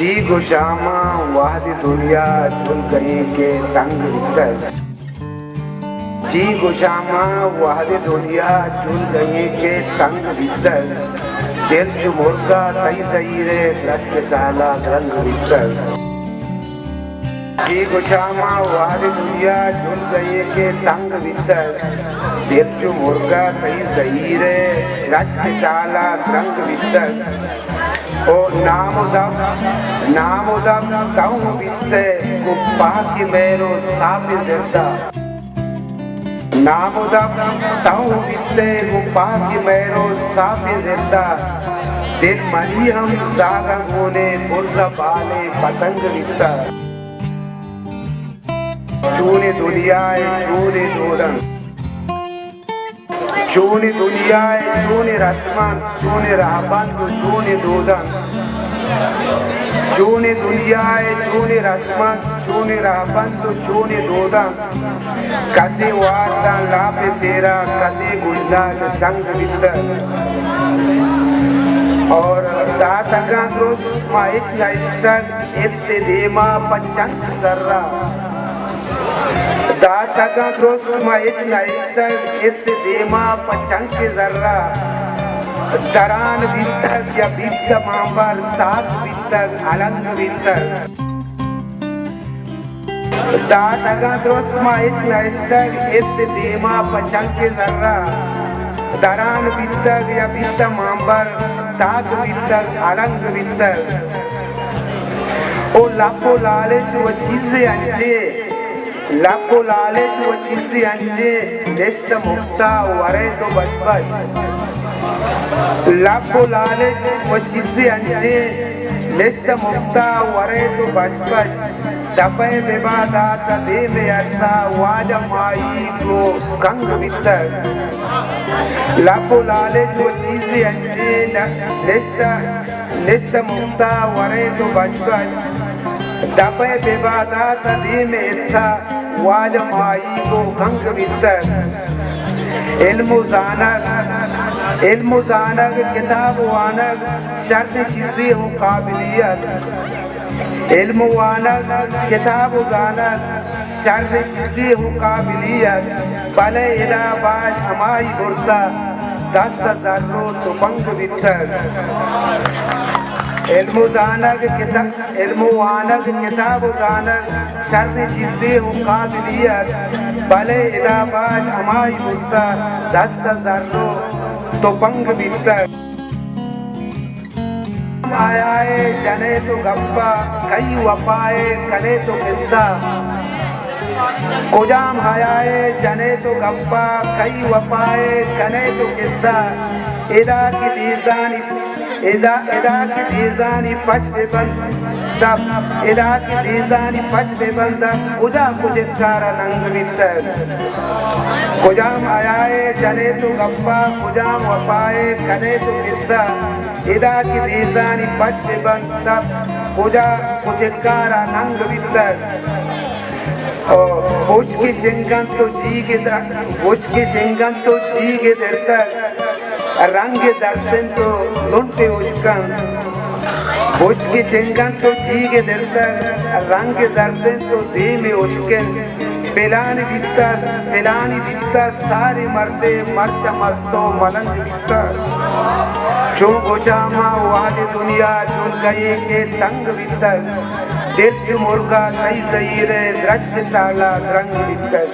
जी गुशामा वाहदी दुनिया झुल गई के तंग वितर। जी गुशामा वाहदी दुनिया झुल गई के तंग वितर। दिल चुमुर्गा तई तईरे रच के चाला रंग वितर। जी गुशामा वाहदी दुनिया झुल गई के तंग वितर। दिल चुमुर्गा तई तईरे रच के चाला रंग वितर। ओ नाम उदम ताऊ बिते को पाकी मेरो साफी देता। नाम उदम ताऊ बिते को पाकी मेरो साफी देता। दिल मरी हम सागा होने बुर्रा बाले पतंग बिता। चूने दुनियाए चूने दोरन। चूने दुनियाए चूने रस्मान चूने रहबान चूने दोदन। चूने दुनियाए चूने रस्मान चूने रहबान चूने दोदन। कसे वार्ता लापे तेरा कसे गुल्लाल जंग बितर। और दातगा दोस्त माइक लाइस्टर इससे देमा पंचंग सर्रा। दातगा दोस्त माइक लाइस्टर इससे देमा पंचंग सर्रा। दरान बितर या बितर मांबर सात बितर अलंग बितर। दातगा दोस्त माइक लाइस्टर इससे देमा पंचंग सर्रा। दरान बितर या बितर मांबर सात बितर अलंग बितर। ओ लाखो लालच व चीज़े अंजे लाखो लालच व चीज़े अंजे देश मुक्ता वरे तो बस बस। लाखो लालच व चीज़े अंजे देश मुक्ता वरे तो बस बस। दबे बेबादात दे में अर्सा वाज माई को कंग बितर। लाखो लालच व चीज़े अंजे देश मुक्ता वरे तो बस बस। दबे बेबादात दे में अर्सा वाज माई को कंग बितर। इल्मु जानक किताब वानक शर्त चीज़ें हो काबिलियत। इल्मु वानक किताब जानक शर्त चीज़ें हो काबिलियत। भले इलाबाज हमारी गुर्सा 10,000 तो पंग बितर। इल्मु वानक किताब जानक शर्त चीज़ें हो काबिलियत। भले इलाबाज हमारी गुर्सा 10,000 तो पंग बितर। आयाए जने तो गप्पा कई वफाए कने तो किस्सा। कुजाम आयाए जने तो गप्पा कई वफाए कने तो किस्सा। इदा की दीज़ानी पच बेबंद सब। इदा की दीज़ानी पच बेबंद उदा कुछ सारा नंग बितर। कुजाम आयाए जने तो गप्पा कुजाम वफाए कने तो किस्सा। इदा की दीज़ानी पच बेबंद सब उदा कुछ सारा नंग बितर। होश की सिंगन तो जी के दरतर रंग दर्शन तो लुंटे उश्कन। होश की सिंगन तो जी के दरतर रंग दर्शन तो दे में उश्कन। पिलानी बिस्तर सारे मरते मर्च मस्तो मलंग बिस्तर। जो गुशामा वादी दुनिया झुल गई के तंग बिस्तर। दिल चुमुर्गा तई तईरे रच के चाला रंग बिस्तर।